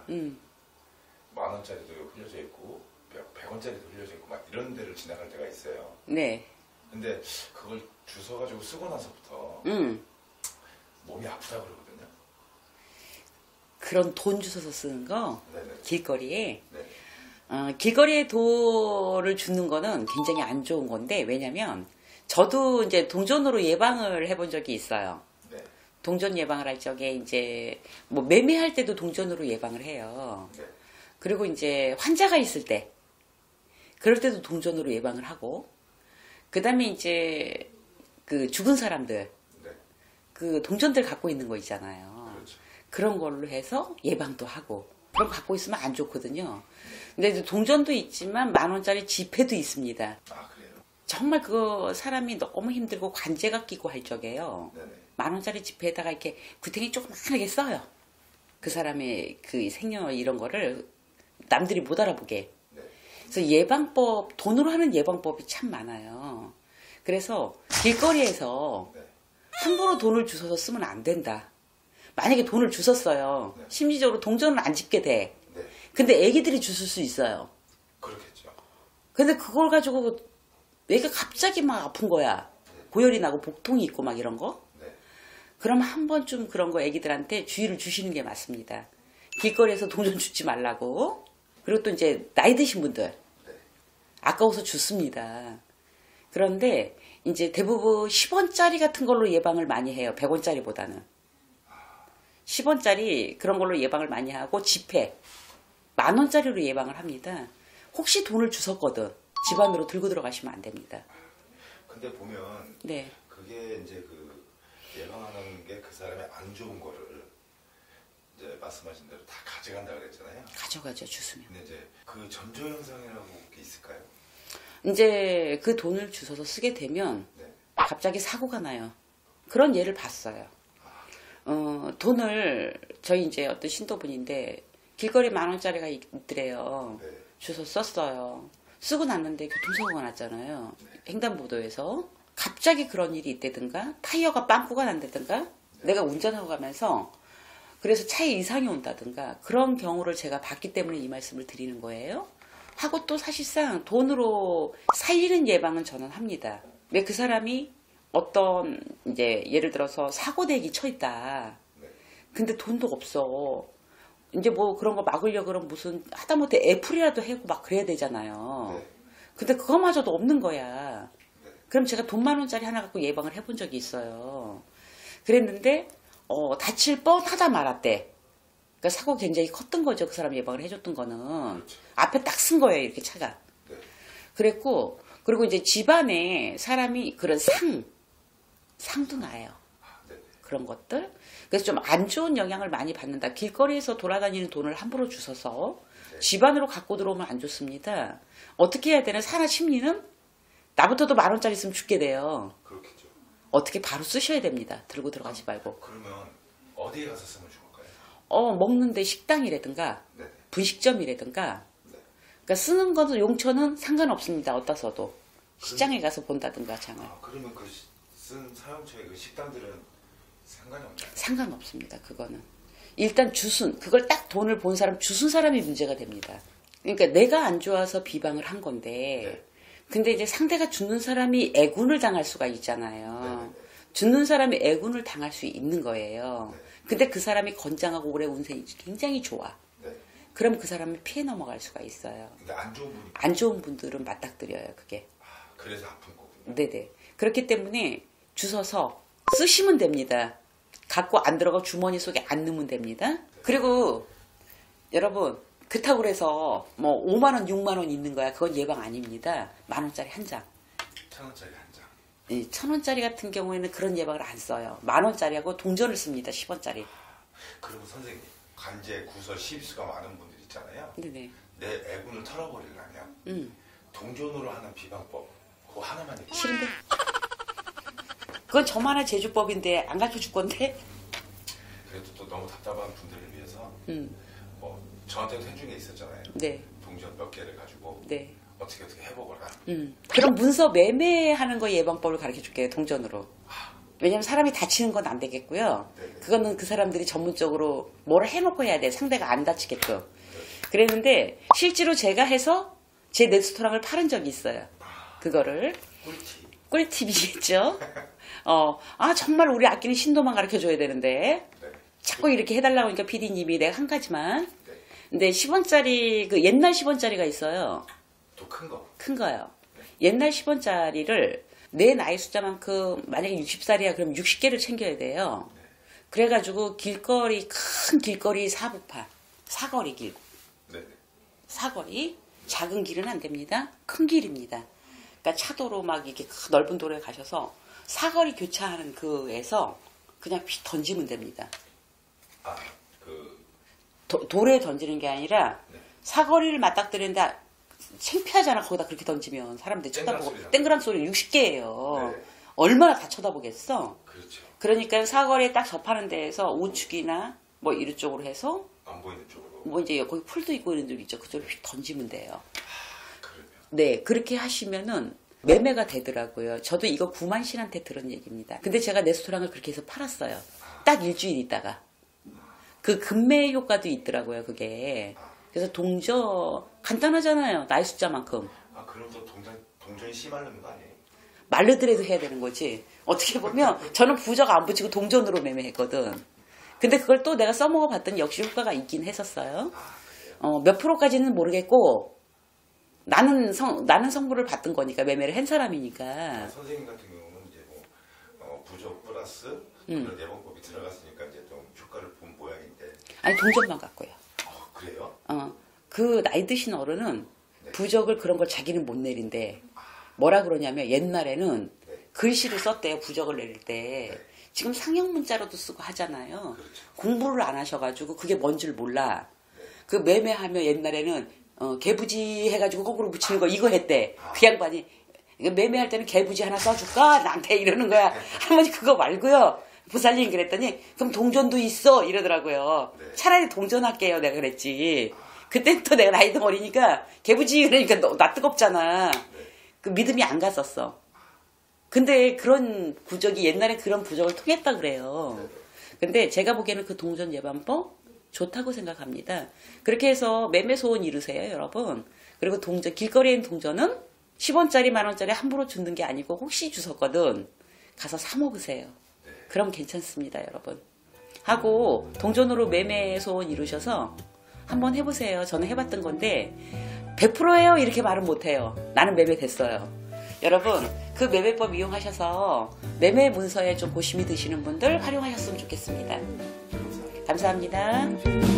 만 원짜리도 흘려져 있고 100원짜리도 흘려져 있고 막 이런 데를 지나갈 때가 있어요. 네. 근데 그걸 주워가지고 쓰고 나서부터 몸이 아프다고 그러거든요. 그런 돈 주워서 쓰는 거 네네. 길거리에 네. 길거리에 돈을 주는 거는 굉장히 안 좋은 건데 왜냐면 저도 이제 동전으로 예방을 해본 적이 있어요. 네. 동전 예방을 할 적에 이제 뭐 매매할 때도 동전으로 예방을 해요. 네. 그리고 이제 환자가 있을 때 그럴 때도 동전으로 예방을 하고 그 다음에 이제 그 죽은 사람들 네. 그 동전들 갖고 있는 거 있잖아요. 그렇죠. 그런 걸로 해서 예방도 하고 그럼 갖고 있으면 안 좋거든요. 근데 이제 동전도 있지만 10,000원짜리 지폐도 있습니다. 아 그래요? 정말 그거 사람이 너무 힘들고 관제가 끼고 할 적에요. 네네. 10,000원짜리 지폐에다가 이렇게 구탱이 조그만하게 써요. 그 사람의 그 생년 이런 거를 남들이 못 알아보게. 네. 그래서 예방법, 돈으로 하는 예방법이 참 많아요. 그래서 길거리에서 네. 함부로 돈을 주워서 쓰면 안 된다. 만약에 돈을 주웠어요. 네. 심리적으로 동전을 안 집게 돼. 네. 근데 애기들이 주술 수 있어요. 그렇겠죠. 근데 그걸 가지고 애가 갑자기 막 아픈 거야. 고열이 나고 복통이 있고 막 이런 거. 네. 그럼 한 번쯤 그런 거 애기들한테 주의를 주시는 게 맞습니다. 길거리에서 동전 주지 말라고. 그리고 또 이제 나이 드신 분들 네. 아까워서 줬습니다. 그런데 이제 대부분 10원짜리 같은 걸로 예방을 많이 해요. 100원짜리보다는. 10원짜리 그런 걸로 예방을 많이 하고 지폐 10,000원짜리로 예방을 합니다. 혹시 돈을 주웠거든 집 안으로 들고 들어가시면 안 됩니다. 근데 보면 네. 그게 이제 그 예방하는 게 그 사람의 안 좋은 거를 이제 말씀하신 대로 다 가져간다 그랬잖아요. 가져가죠 주스면. 근데 이제 그 전조 현상이라고 게 있을까요? 이제 그 돈을 주워서 쓰게 되면 네. 갑자기 사고가 나요. 그런 예를 봤어요. 돈을 저희 이제 어떤 신도분인데 길거리 10,000원짜리가 있더래요. 네. 주워 썼어요. 쓰고 났는데 교통사고가 났잖아요. 횡단보도에서 갑자기 그런 일이 있다든가 타이어가 빵꾸가 난다든가 내가 운전하고 가면서 그래서 차에 이상이 온다든가 그런 경우를 제가 봤기 때문에 이 말씀을 드리는 거예요. 하고 또 사실상 돈으로 살리는 예방은 저는 합니다. 왜 그 사람이 어떤 이제 예를 들어서 사고대기 쳐 있다. 네. 근데 돈도 없어. 이제 뭐 그런 거 막으려고 그러면 무슨 하다못해 애플이라도 해고 막 그래야 되잖아요. 네. 근데 그거마저도 없는 거야. 네. 그럼 제가 돈 10,000원짜리 하나 갖고 예방을 해본 적이 있어요. 그랬는데 다칠 뻔하다 말았대. 그러니까 사고 굉장히 컸던 거죠. 그 사람 예방을 해줬던 거는. 그렇죠. 앞에 딱 쓴 거예요. 이렇게 차가. 네. 그랬고 그리고 이제 집안에 사람이 그런 상도 나요. 네. 그런 것들. 그래서 좀 안 좋은 영향을 많이 받는다. 길거리에서 돌아다니는 돈을 함부로 주워서 네. 집안으로 갖고 들어오면 안 좋습니다. 어떻게 해야 되나? 사람 심리는 나부터도 10,000원짜리 있으면 죽게 돼요. 그렇겠죠. 어떻게 바로 쓰셔야 됩니다. 들고 들어가지 말고. 그러면 어디에 가서 쓰면 좋을까요? 먹는데 식당이라든가 네. 분식점이라든가 네. 그러니까 쓰는 것도 용처는 상관없습니다. 어디다 써도. 시장에 가서 본다든가 장을. 그러면 그 쓴 사용처의 그 식당들은 상관이 없나요? 상관없습니다. 그거는. 일단 그걸 딱 돈을 본 사람, 주순 사람이 문제가 됩니다. 그러니까 내가 안 좋아서 비방을 한 건데, 네. 근데 이제 상대가 주는 사람이 애군을 당할 수가 있잖아요. 네. 주는 사람이 애군을 당할 수 있는 거예요. 네. 근데 그 사람이 건장하고 올해 운세이 굉장히 좋아. 네. 그럼 그 사람을 피해 넘어갈 수가 있어요. 근데 안 좋은 분이 안 좋은 분들은 맞닥뜨려요, 그게. 그래서 아픈 거군요. 네네. 그렇기 때문에 주워서 쓰시면 됩니다. 갖고 안 들어가 주머니 속에 안 넣으면 됩니다. 그리고 여러분 그렇다고 해서 뭐 5만원 6만원 있는 거야. 그건 예방 아닙니다. 10,000원짜리 한 장. 1,000원짜리 한 장. 1,000원짜리 같은 경우에는 그런 예방을 안 써요. 10,000원짜리하고 동전을 씁니다. 10원짜리. 그리고 선생님 관제 구설 시비수가 많은 분들 있잖아요. 네네. 내 애군을 털어버리려면 동전으로 하는 비방법 그거 하나만 얘기해. 싫은데? 그건 저만의 제주법인데 안 가르쳐줄 건데? 그래도 또 너무 답답한 분들을 위해서 뭐 저한테도 해준 게 있었잖아요. 네. 동전 몇 개를 가지고 네. 어떻게 해보거라. 그럼 문서 매매하는 거 예방법을 가르쳐 줄게요. 동전으로. 왜냐면 사람이 다치는 건 안 되겠고요. 네네. 그거는 그 사람들이 전문적으로 뭘 해놓고 해야 돼. 상대가 안 다치게끔. 그랬는데 실제로 제가 해서 제 레스토랑을 팔은 적이 있어요. 그거를. 꿀팁이겠죠. 정말 우리 아끼는 신도만 가르쳐줘야 되는데 네. 자꾸 이렇게 해달라고 하니까 PD님이 내가 한 가지만. 네. 근데 10원짜리 그 옛날 10원짜리가 있어요. 또 큰 거. 큰 거요. 옛날 10원짜리를 내 나이 숫자만큼 만약에 60살이야 그럼 60개를 챙겨야 돼요. 그래가지고 길거리 큰 길거리 사거리 길. 네. 사거리 작은 길은 안 됩니다. 큰 길입니다. 그러니까 차도로 막 이렇게 넓은 도로에 가셔서 사거리 교차하는 그에서 그냥 휙 던지면 됩니다. 도로에 던지는 게 아니라 네. 사거리를 맞닥뜨리는데 창피하잖아. 거기다 그렇게 던지면 사람들이 쳐다보고 땡그랑 소리 60개예요. 네. 얼마나 다 쳐다보겠어. 그렇죠. 그러니까 사거리에 딱 접하는 데에서 우측이나 뭐 이런 쪽으로 해서 안 보이는 쪽으로. 뭐 이제 거기 풀도 있고 이런 쪽 있죠. 그쪽으로 휙 던지면 돼요. 그러면. 네, 그렇게 하시면은 매매가 되더라고요. 저도 이거 구만 씨한테 들은 얘기입니다. 근데 제가 레스토랑을 그렇게 해서 팔았어요. 딱 일주일 있다가. 그 금매 효과도 있더라고요, 그게. 그래서 간단하잖아요. 나이 숫자만큼. 그럼 또 동전이 씨말르는 거 아니에요? 말르더라도 해야 되는 거지. 어떻게 보면 저는 부적 안 붙이고 동전으로 매매했거든. 근데 그걸 또 내가 써먹어 봤더니 역시 효과가 있긴 했었어요. 몇 프로까지는 모르겠고 나는 성부를 받던 거니까 매매를 한 사람이니까. 선생님 같은 경우는 이제 부적 플러스 그런 예방법이 들어갔으니까 이제 좀 효과를 본 모양인데. 아니 동전만 갖고요. 그래요? 그 나이 드신 어른은 네. 부적을 그런 걸 자기는 못 내린대. 뭐라 그러냐면 옛날에는 네. 글씨를 썼대요. 부적을 내릴 때. 네. 지금 상형 문자로도 쓰고 하잖아요. 그렇죠. 공부를 안 하셔가지고 그게 뭔 줄 몰라. 그 매매하면 옛날에는 개부지 해가지고 거꾸로 붙이는 거 이거 했대. 그 양반이 이거 매매할 때는 개부지 하나 써줄까? 나한테 이러는 거야. 할머니 그거 말고요. 부살님 그랬더니 그럼 동전도 있어 이러더라고요. 네. 차라리 동전할게요. 내가 그랬지. 그때 또 내가 나이도 어리니까 개부지 그러니까 나 뜨겁잖아. 그 믿음이 안 갔었어. 근데 그런 부적이 옛날에 그런 부적을 통했다 그래요. 근데 제가 보기에는 그 동전 예방법 좋다고 생각합니다. 그렇게 해서 매매 소원 이루세요, 여러분. 그리고 길거리에 있는 동전은 10원짜리, 만원짜리 함부로 주는 게 아니고 혹시 주셨거든. 가서 사 먹으세요. 그럼 괜찮습니다, 여러분. 하고 동전으로 매매 소원 이루셔서 한번 해보세요. 저는 해봤던 건데 100%예요 이렇게 말은 못해요. 나는 매매 됐어요. 여러분 그 매매법 이용하셔서 매매 문서에 좀 고심이 드시는 분들 활용하셨으면 좋겠습니다. 감사합니다.